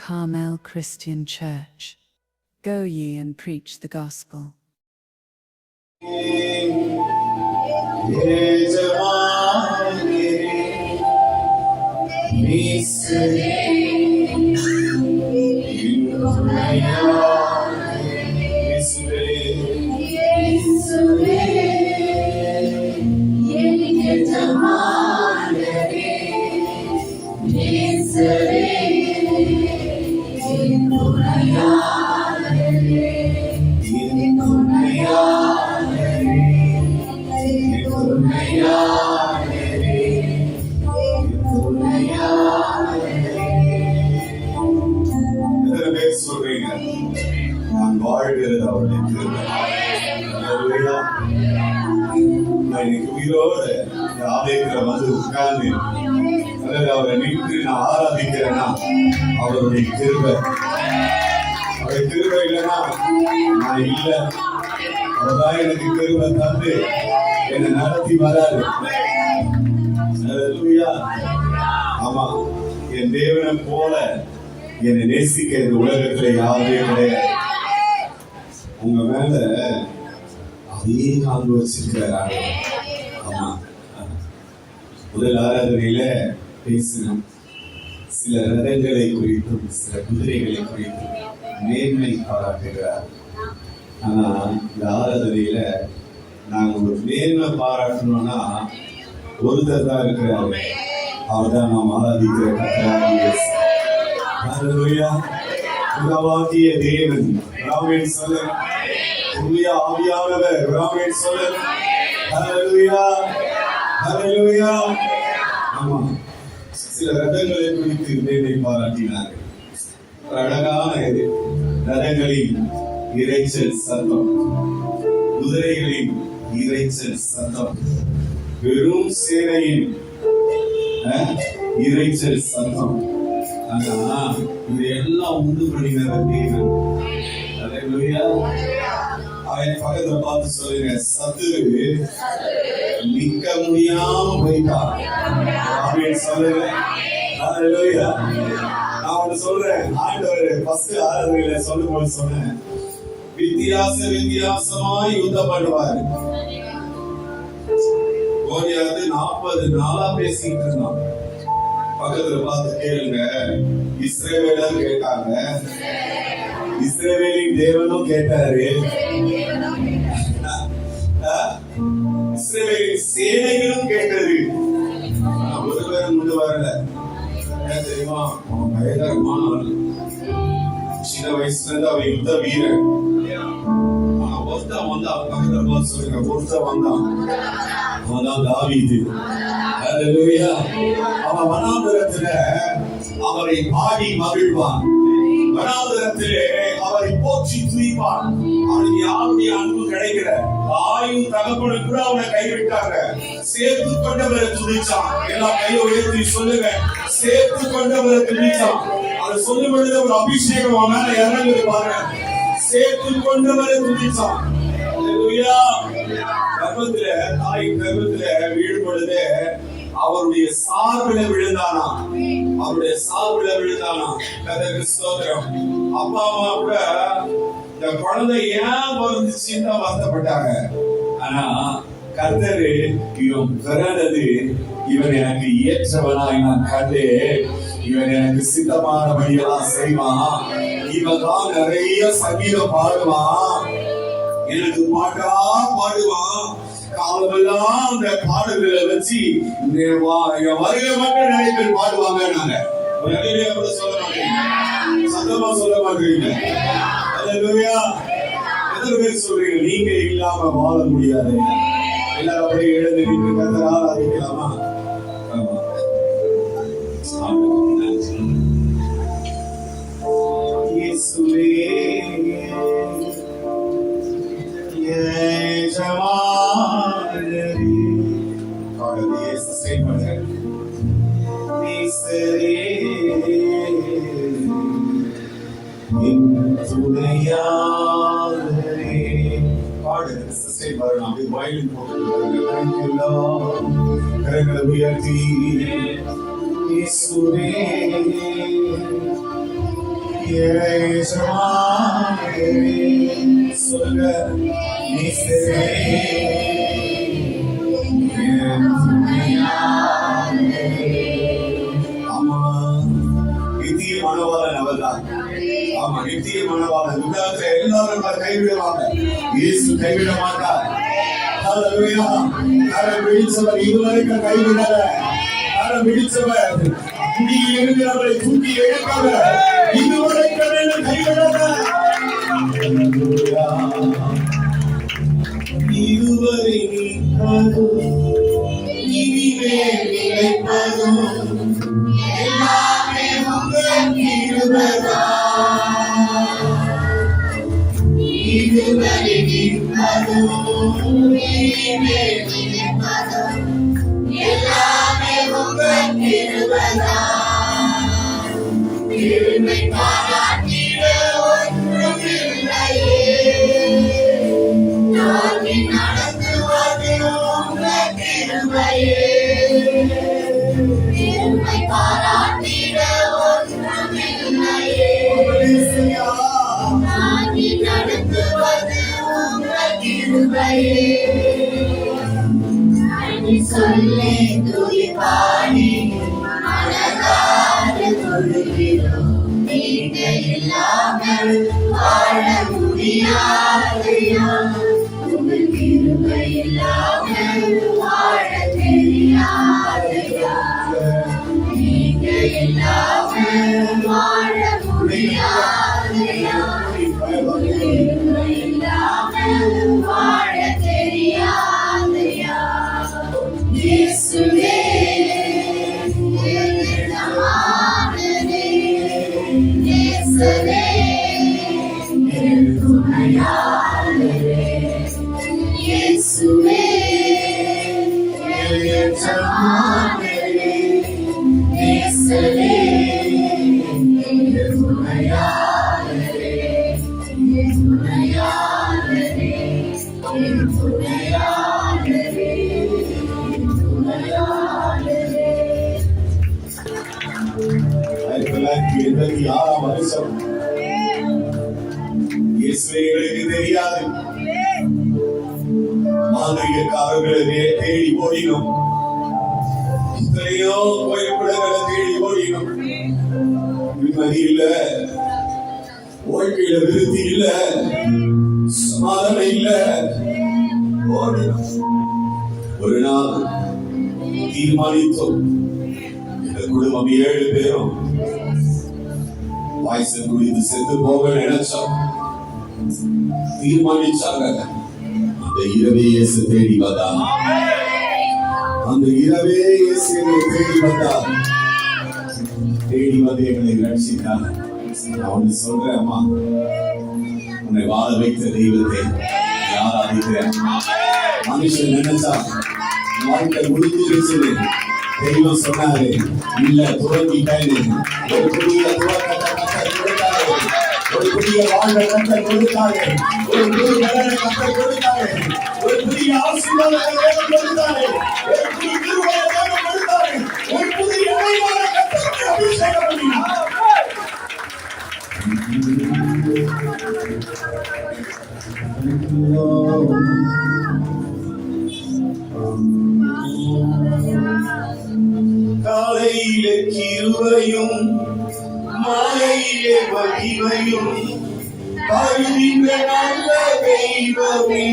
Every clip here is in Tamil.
Carmel Christian Church. Go ye and preach the gospel. உயிரோடு ஆலயத்துல வந்து உட்கார்ந்து அவரை நின்று நான் ஆராதிக்கிறேன்னா அவருடைய கிருபை. அவருடைய கிருபை இல்லைன்னா நான் இல்லை. அவர்தான் எனக்கு கிருபை தந்து என்னை நடத்தி வராது. ஆமா, என் தேவனை போல என்னை நேசிக்க இந்த உலகத்துல யாருமே கிடையாது. உங்க மேல அதே காந்து வச்சிருக்கிறார். ஆமா, முதல் ஆராதனையில பேசினோம். சில ரதங்களை குறித்தும் சில குதிரைகளை குறித்தும் மேன்மை பாராட்டுகிறார். ஆனா இந்த ஆராதனையில நாங்க ஒரு மேன்மை பாராட்டணும்னா ஒருத்தர் தான் இருக்கிறாரு. அவர் தான் நாம் ஆராதிக்கிற கர்த்தராகிய பிதாவாகிய தேவன். ராமேன் சொல்ல ஆவியானவர். ராமேன் சொல்ல ஹல்லேலூயா, ஹல்லேலூயா. ஆமா, சில ரதங்களை குறித்து மேன்மை பாராட்டினார்கள். அழகான ரதங்களின் இரைச்சல் சத்தம், குதிரைகளின் இரைச்சல் சத்தம், வெறும் சேனையின் இரைச்சல் சத்தம். ஆனா இதையெல்லாம் உண்டு பண்ணினவர் தேவன். ஹல்லேலூயா. அவன் பக்கத்துல பார்த்து சொல்லுங்க, சத்துரு நிக்க முடியாம போயிட்டான். ஆமென் சொல்லுங்க. ஹல்லேலூயா. நான் ஒன்று சொல்றேன், ஆண்டவர் ஃபர்ஸ்ட் ஆராதனையில சொல்லும்போது சொன்னேன், வித்தியாசமாய் யுத்தம் பண்ணுவாரு. கோலியாத்து 40 நாளா பேசிட்டு இருந்தான். பக்கத்துல பார்த்து கேளுங்க, இஸ்ரவேலர் கேட்டாங்க, இஸ்ரவேலின் தேவனும் கேட்டாரு, இஸ்ரவேலின் சேனைகளும் கேட்டது. ஒருவரும் முன்னு வரல. என்ன தெரியுமா? அவன் பயங்கரமான ஆள். சின்ன வயசுல இருந்து அவன் யுத்த வீரன். ஆனா ஒருத்தன் வந்தான், பக்கத்துல பார்த்து சொல்லுங்க, ஒருத்தன் வந்தான், அவன்தான் தாவீது. ஹல்லேலூயா. அவன் வனாந்தரத்துல அவரை பாடி மகிழ்வான். வனாந்தரத்திலே அவரை போற்றி துதிப்பான். அவனுக்கு யாருடைய அன்பு கிடைக்கல. தாயும் தகப்பனும் கூட அவனை கைவிட்டாங்க. சேர்த்து கொண்டவரை துதிச்சான். எல்லாம் கையை உயர்த்தி சொல்லுங்க, சேர்த்து கொண்டவரை துதிச்சான். அதை சொல்லும் பொழுது ஒரு அபிஷேகம் அவன் மேல இறங்குது பாருங்க. சேர்த்து கொண்டவரை துதிச்சான். கர்ப்பத்துல, தாய் கர்ப்பத்துல வீழும் பொழுது அவருடைய சார்பில விழுந்தானா, அவருடைய சார்பில விழுந்தானா. கர்த்தருக்கு ஸ்தோத்திரம். அப்பா அம்மா கூட இந்த குழந்தை ஏன் பிறந்துச்சுன்னு தான் வருத்தப்பட்டாங்க. ஆனா கர்த்தரு இவன் பிறந்தது, இவன் எனக்கு ஏற்றவனாய் நான் கண்டு, இவன் எனக்கு சித்தமானபடியெல்லாம் செய்வான், இவன் தான் நிறைய சங்கீதம் பாடுவான், எனக்கு பாட்டா பாடுவான், காலமெல்லாம் அந்த பாடல்களை வச்சு வருகை மட்டும் நிறைய பேர் பாடுவாங்க. நாங்க சொல்ல மாட்டேங்க, சத்தமா சொல்ல மாட்டீங்க. எத்தனை பேர் சொல்றீங்க நீங்க இல்லாம வாழ முடியாது? எல்லாரும் அப்படியே எழுந்து நின்று கர்த்தரை ஆராதிக்கலாமா? இயேசுவே கரங்களை உயர்த்தி இயேசுவே இயேசுவே சொல்லுங்க நேசரே என் துணையாளரே. ஆமா நித்திய மனவாளன் அவர்தான். ஆமா நித்திய மனவாளன். உலகத்துல எல்லாரும் கைவிடுவாங்க, இயேசு கைவிட மாட்டார். ஹல்லேலூயா. கரம் பிடிச்சவர் இதுவரைக்கும் கைவிடல. கரம் பிடிச்சவர் குடியில் இருக்கிறவரை தூக்கி எடுப்பவர் இதுவரைக்கும் கைவிடல. ஹல்லேலூயா. இதுவரை நிற்பதும் இனிமேல் நிலைப்பதும் எல்லாமே உங்கள் கிருபைதான். இதுவரை நிற்பதும் இனிமேல் நிலைப்பதும் எல்லாமே உங்கள் கிருபைதான். கிருபை பாராட்டிட ஒன்றுமில்லையே, தாங்கி நடத்துவது உங்கள் கிருபையே. கிருபை பாராட்டிட ஒன்றுமில்லையே, தாங்கி நடத்துவது உங்கள் கிருபையே. சொல்லி துதி பாடி மனதார தொழுகிறோம். நீங்க இல்லாமல் வாழ முடியாதையா, உங்கள் கிருபை இல்லாமல் வாழ தெரியாதையா. நீங்க இல்லாமல் வாழ முடியாதையா, உங்கள் கிருபை இல்லாமல் வாழ தெரியாதையா. இயேசுவே எஜமானனே, நேசரே என் துணையாளரே. இயேசுவே எஜமானனே, நேசரே என் துணையாளரே. என் துணையாளரே, என் துணையாளரே. இயேசுவுக்கு தெரியாது. மாந்திரிகக்காரர்களை தேடி ஓடினோம், எத்தனையோ கோயில்களை தேடி ஓடினோம். நிம்மதி இல்ல, வாழ்க்கையில விருத்தி இல்ல, சமாதானம் இல்ல. ஒரு நாள் தீர்மானித்தோம், இந்த குடும்பம் 7 பேரும் பாய்சன் குடித்து செத்து போக நினைச்சோம். தீர்மானிச்சாங்க. அந்த இரவே இயேசு தேடி வந்தார். அந்த இரவே இயேசு தேடி வந்தார். தேடி வந்து எங்களை ரட்சித்தார். நான் ஒன்று சொல்றேன், அம்மா, உன்னை வாழ வைத்த தெய்வத்தை ஆராதிக்கிறேன். மனுஷன் நினைச்சா வாழ்க்கை முடிஞ்சிருச்சு, தெய்வம் சொன்னாரு இல்ல, துவங்கிட்டேன்னு. ஒரு புதிய துவக்கத்தை கத்தர் கொடுத்தாரு, ஒரு புதிய வாழ்வை கத்தர் கொடுத்தாரு, ஒரு புதிய நலனை கத்தர் கொடுத்தாரு, ஒரு புதிய ஆசீர்வாதத்தை கொடுத்தாரு, ஒரு புதிய கிருபையை கொடுத்தாரு, ஒரு புதிய இறைவனை கத்தருக்கு அபிஷேகம் பண்ணினார். காலையிலே கிருபையும் மாலையிலே மகிமையும் தருகின்ற நல்ல தெய்வமே.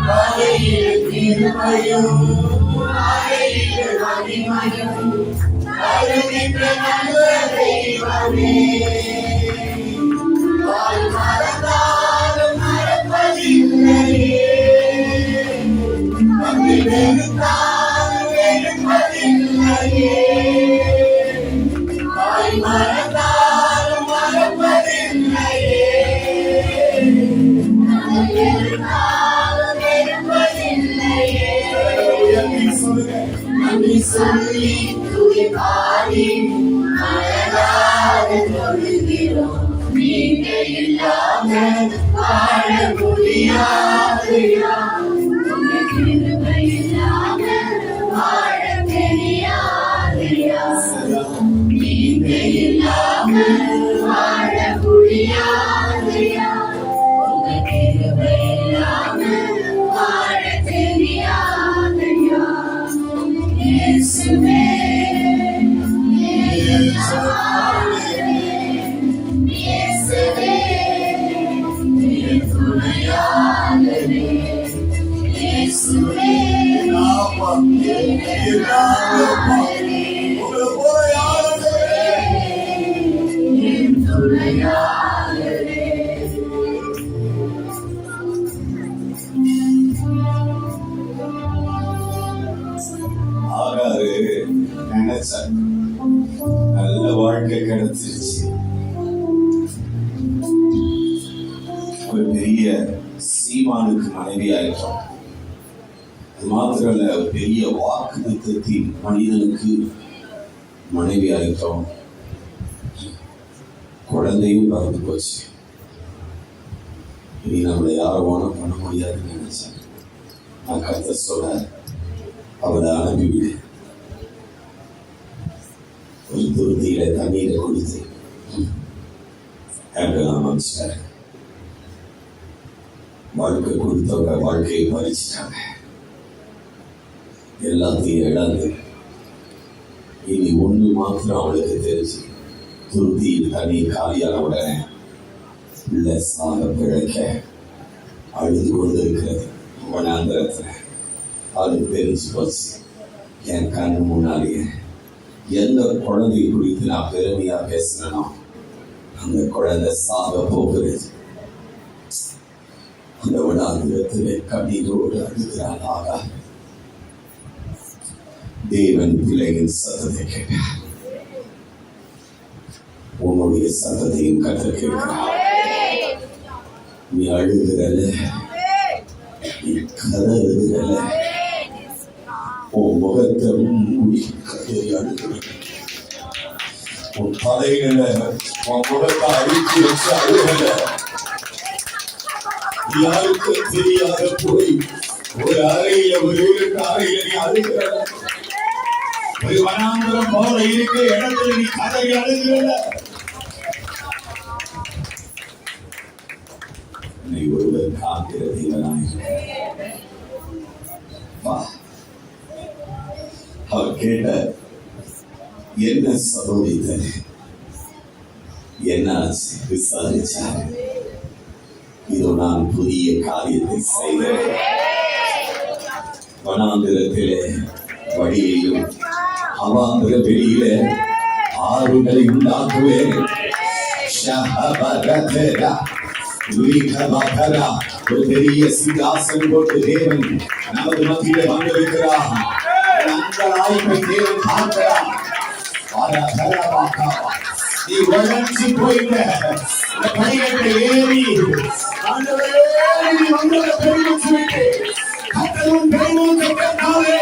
காலையிலே கிருபையும் மாலையிலே மகிமையும் தருகின்ற நல்ல தெய்வமே. வாய் மறந்தாலும் மறப்பதில்லையே, வந்து வெறுத்தாலும் வெறுப்பதில்லையே. வாய் மறந்தாலும் மறப்பதில்லையே, வந்து வெறுத்தாலும் வெறுப்பதில்லையே. நன்றி சொல்லி துதி பாடி மனதார தொழுகிறோம். நீங்க இல்லாமல் வாழ முடியாதையா, உங்கள் கிருபை இல்லாமல் வாழ தெரியாதையா. நீங்க வாழ முடியாதையா உங்க கிருபை இல்லாம வாழ தெரியாதையா இயேசுவே இயேசுவே என் துணையாளரே இயேசுவே என் துணையாளரே ஆகாரு நினைச்சார் நல்ல வாழ்க்கை கிடைச்சிருச்சு, ஒரு பெரிய சீமானுக்கு மனைவி ஆயிட்டோம். அது மாத்திரமல்ல, ஒரு பெரிய வாக்குத்தத்தின் மனிதனுக்கு மனைவி ஆயிட்டோம். குழந்தையும் பறந்து போச்சு. இனி நம்மளை யாரும் பண்ண முடியாதுன்னு நினைச்சேன். நான் கர்த்தர் சொல்றார், அவளை அனுப்பிவிடு. ஒரு துருத்தியில தண்ணீரை கொடுத்து நான் அமைச்சிட்டாரு. வாழ்க்கை கொடுத்தவங்க வாழ்க்கையை பறிச்சிட்டாங்க, எல்லாத்தையும் இழந்து இனி ஒன்று மாத்திரம் அவளுக்கு தெரிஞ்சு, துருத்தியில் தண்ணீர் காலியான உடனே பிள்ளை சாக பிழைக்க அழுது கொண்டு இருக்கிறது. வனாந்தரத்துல அது தெரிஞ்சு போச்சு. என் கண்ணு முன்னாலேயே எந்த குழந்தையை குறித்து நான் பெருமையா பேசுறேனோ அந்த குழந்தை சாக போகிறது. அந்த வனாந்தரத்திலே கண்ணீரோடு அழுகிறாளாக. தேவன் பிள்ளையின் சத்தத்தை கேட்டார். உன்னுடைய சத்தத்தையும் கற்றுக் கேட்கிறார். நீ அழுகிறல, நீ கதறுகிறல, உன் முகத்தை மூடி கதறி அழுகிற, உன் தலையில உன் முகத்தை அழித்து வச்சு அழுகல. யாருக்கும் தெரியாத போய் ஒரு அறையில, ஒரு வீட்டு அறையில நீ அழுகிற, ஒரு வனாந்தரம் போல இருக்க இடத்துல நீ கதறி அழுகிற. நீ ஒருவர் காக்கிற தேவனாய் அவர் கேட்ட, என்ன சம்பவித்தது, என்ன விசாரிச்சார். இதோ நான் புதிய காரியத்தை செய்தேன். வனாந்திரத்திலே வழியையும் அவாந்திர வெளியில ஆறுகளை உண்டாக்குவேன். ஒரு பெரிய சிங்காசனம் போட்டு தேவன் நமது மத்தியிலே வந்திருக்கிறார். அந்த ஆய்வை தேவன் பார்க்கிறார். நீ வளர்ச்சி போயிட்ட படிக்கட்டை ஏறி வந்ததை பெருமிச்சு விட்டு கத்தரும் பெருமூச்சை கேட்டாலே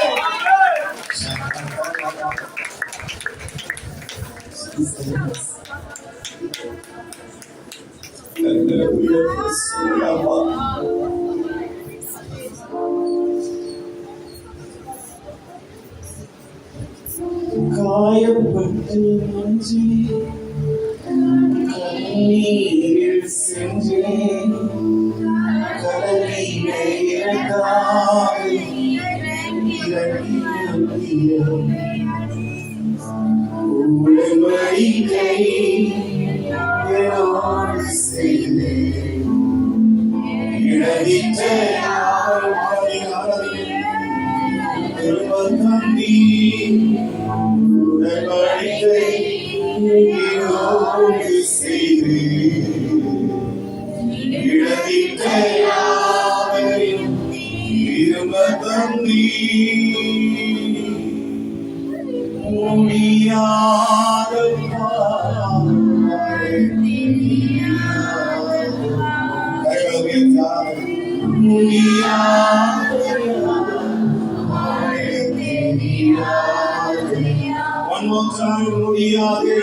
காயப்பட்டு நெஞ்சி கண்ணீரில் சென்றேன். கடலிலே இறங்காது உடன்படிக்கை என்னோடு செய்தேன். இழந்திட்ட தம்பி உடன்படிக்கை என்னோடு செய்தேன். இழந்திட்ட யாவரையும் திரும்ப தம்பி முடியாத One more time, முடியாது.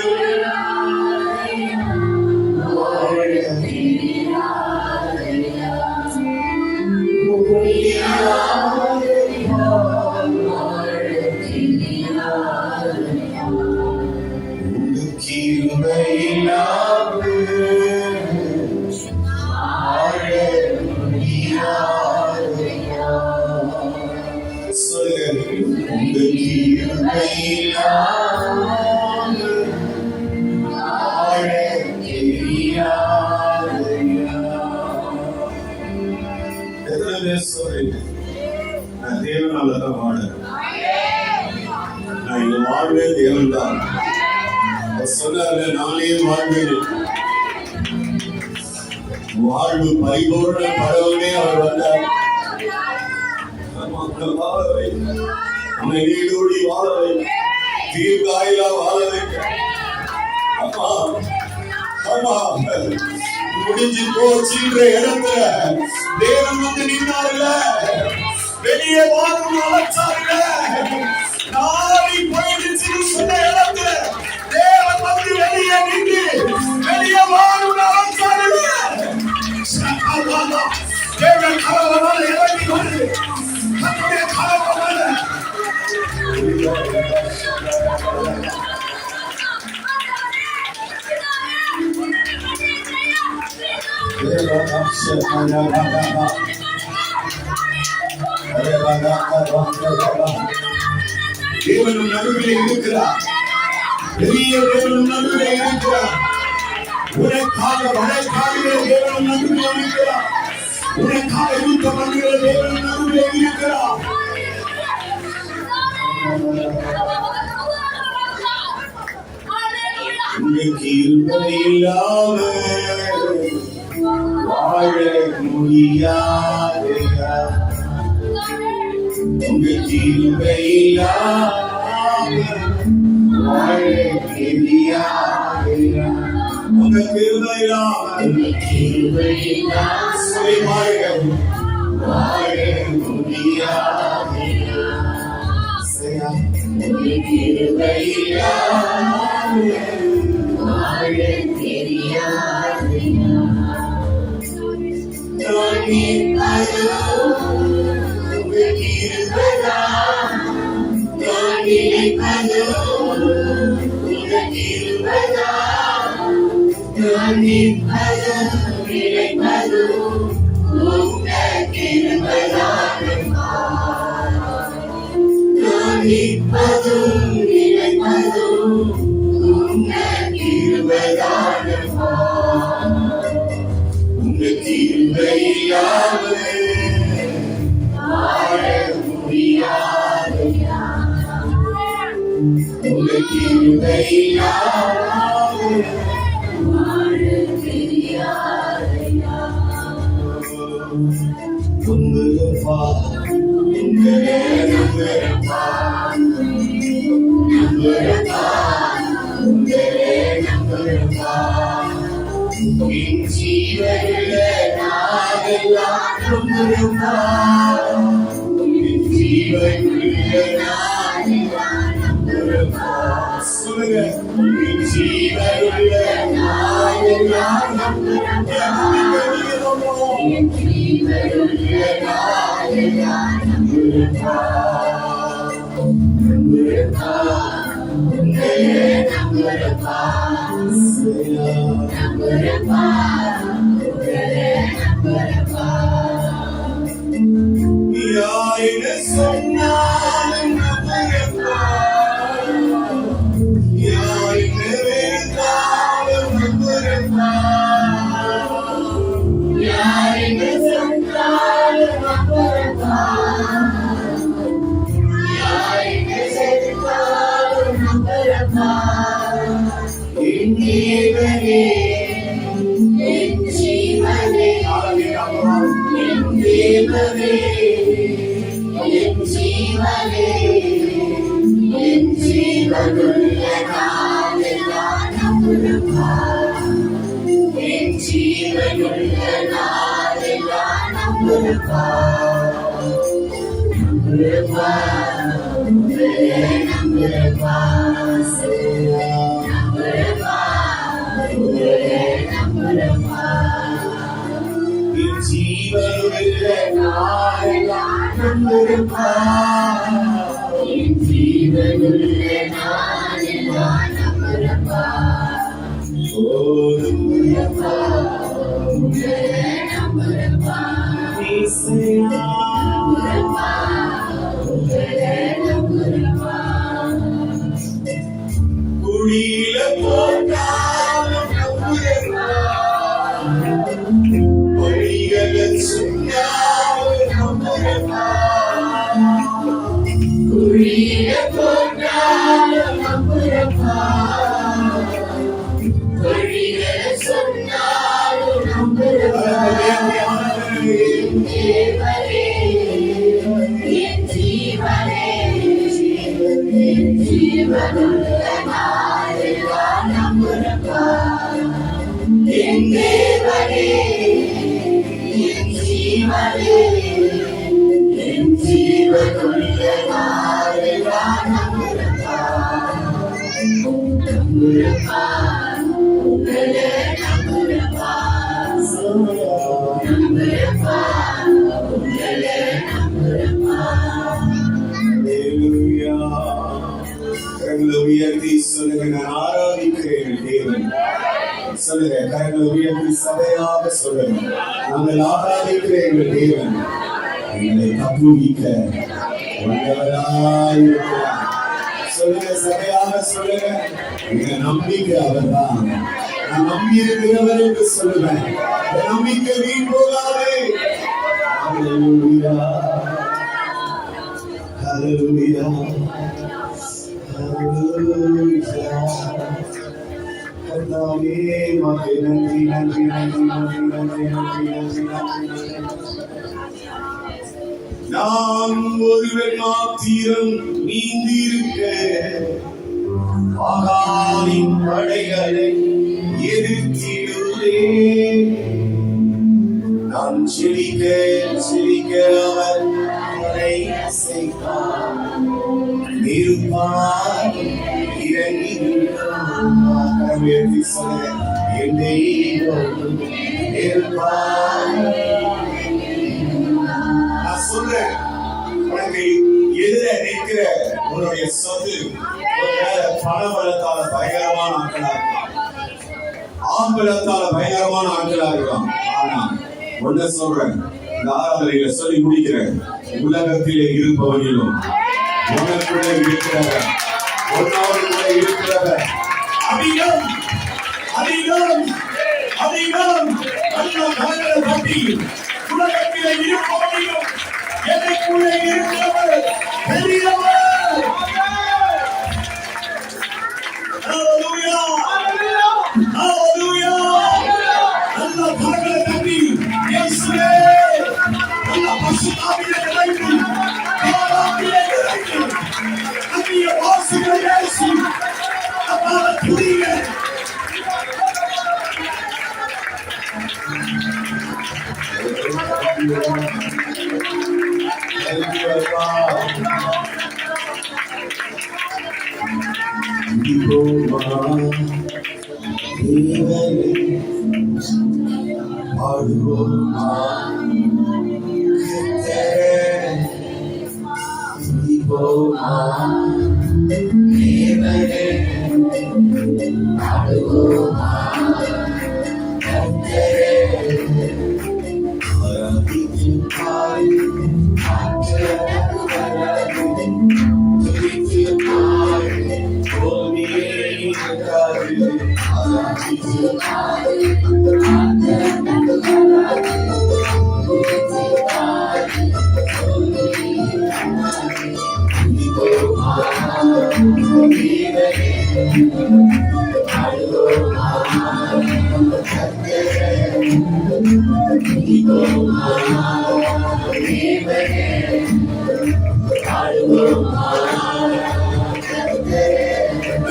கிருபை உங்க கிருபையில்லாமல் வாழ தெரியாதையா. எத்தனை பேர் சொல்றீங்க நான் தேவனாலதான் வாழறேன், நான் இங்க வாழ்வே தேவன் தான் சொன்னார்ல, நானே வாழ்வேன். வாழ்வு பரிபூர்ண படவுமே அவர் வந்தார். வாழவை நம்மை நீடோடி வாழவை தீர்க்காயிலா வாழவை. அம்மா அம்மா முடிஞ்சு போச்சுன்ற இடத்துல தேவன் வந்து நின்னார்ல, வெளியே வாழும் அழைச்சார்ல, நாளை போயிடுச்சுன்னு சொன்ன இடத்துல தேவன் வந்து வெளியே நின்று வெளியே வாழும் அழைச்சார்ல. தேவன் கலவரால் இறங்கி வந்து தன்னுடைய கலவரால் தேவனும் நடுவிலே இருக்கிறார், பெரிய தேவனும் நடுவிலே இருக்கிறார். உனக்காக வழக்காடுகிற தேவனும் நடுவிலே இருக்கிறார், உனக்காக யுத்தம் பண்ணுகிற தேவனும் நடுவிலே இருக்கிறார். உங்க கிருபையில்லாமல் வாழ முடியாதையா. உங்க கிருபையில்லாமல் வாழ தெரியாதையா. உங்க கிருபையில்லாமல் வாழ முடியாதையா. உங்க கிருபையில்லாமல் வாழ தெரியாதையா. உங்க கிருபைதான் நான் நினைப்பதோ, உங்க கிருபைதான் நான் நினைப்பதோ, உங்க கிருபைதான் நான் நினைப்பதோ, உங்க கிருபைதான். உங்க கிருபையில்லாமல் வாழ முடியாதையா. உங்க கிருபையில்லாமல் வாழ தெரியாதையா. உங்களப்பா உங்களே நம்பரப்பா, நம்பரப்பா உங்களே நம்பரப்பா. என் ஜீவனுள்ள நாளெல்லாம் நம்பரப்பா, என் ஜீவனுள்ள நாளெல்லாம் நம்பரப்பா. சொல்லுங்க, என் ஜீவனுள்ள நாளெல்லாம் நம்பரப்பா, என் ஜீவனுள்ள நாளெல்லாம் நம்பரப்பா. நம்பரப்பா உங்களே நம்பரப்பா, நம்பரப்பா உங்களே நம்பரப்பா. யாருன்னு சொன்னாலும் நம்பரப்பா, யாருன்னு வெறுத்தாலும் நம்பரப்பா, யாருன்னு சொன்னாலும் நம்பரப்பா, யாருன்னு செலுத்தாலும் நம்பரப்பா. என் தேவனே என் ஜீவனே, என் தேவனே என் ஜீவனே, என் ஜீவனுள்ள நாளெல்லாம் நம்பரப்பா, என் ஜீவனுள்ள நாளெல்லாம் நம்பரப்பா. நம்பரப்பா உங்களே நம்பரப்பா, நம்பரப்பா உங்களே நம்பரப்பா. என் ஜீவனுள்ள நாளெல்லாம் நம்பரப்பா, என் ஜீவனுள்ள நாளெல்லாம் நம்பரப்பா. ஓ நம்பரப்பா உங்களே நம்பரப்பா, நம்பரப்பா உங்களே நம்பரப்பா. போட்டாலும் நம்புறப்பா, வழிகளை சொன்னாலும் நம்புறப்பா. என் தேவனே, என் ஜீவனே, என் ஜீவனுள்ள நாளெல்லாம் நம்புறப்பா. என் தேவனே, என் ஜீவனே, என் ஜீவனுள்ள நாளெல்லாம் நம்புறப்பா. நம்புறப்பா, உங்களை நம்புறப்பா. நம்புறப்பா, உங்களை நம்புறப்பா. Hallelujah. கரங்களை உயர்த்தி சொல்லுங்க, நான் ஆராதிக்கிறேன் தேவன். சொல்லுங்க, கரங்களை உயர்த்தி சபையாக சொல்லுங்க, நாங்கள் ஆராதிக்கிறேன் எங்கள் தேவன். எங்களை தப்புவிக்க வல்லவராய் இருக்கிறார். சொல்லுங்க, சபையாக சொல்லுங்க, எங்க நம்பிக்கை அவர்தான். நான் நம்பி இருக்கிறவர் என்று சொல்லுவேன். இந்த நம்பிக்கை வீண் போகாதே. Hallelujah. Hallelujah. Hallelujah. கர்த்தாவே, உமக்கு நன்றி, நன்றி, நன்றி, நன்றி, நன்றி, நன்றி, நன்றி, நன்றி, நன்றி. நாம் ஒருவன் மாத்திரம் நீந்திருக்க ஆகாரின் படைகளை எதிர்த்திடுவே. நான் செழிக்க செழிக்க அவர் அவரை அசைத்தார். நெருப்பாய் இறங்கி உயர்த்தி சொல்ல, என் தெய்வம் நெருப்பாய். நான் சொல்றேன், உனக்கு எதிர நிற்கிற உன்னுடைய சொத்து பணபலத்தால பயங்கரமான ஆட்களா இருக்கலாம், ஆம்பலத்தால பயங்கரமான ஆட்களா இருக்கலாம். ஆனா ஒன்ன சொல்றேன், இந்த ஆராதனையில சொல்லி முடிக்கிறேன், உலகத்திலே இருப்பவனிலும் உனக்குள்ளே இருக்கிறவர், உன்னோடு இருக்கிறவர் அதிகம் அதிகம் அதிகம். நல்ல மனங்களை பற்றி உலகத்திலே இருப்பவனிலும் எனக்குள்ளே இருக்கிறவர் பெரியவர். Hallelujah. Hallelujah. நல்ல மனங்களை பற்றி இயேசுவே, நல்ல பசுத்தாவிலே நிறைந்து பாராட்டிலே நிறைந்து அந்நிய வாசிகளை இயேசு அப்பால புரிய.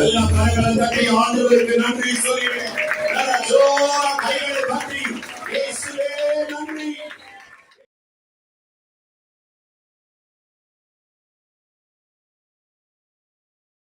எல்லா கைகளை தட்டி ஆண்டவருக்கு நன்றி சொல்லி கைகளை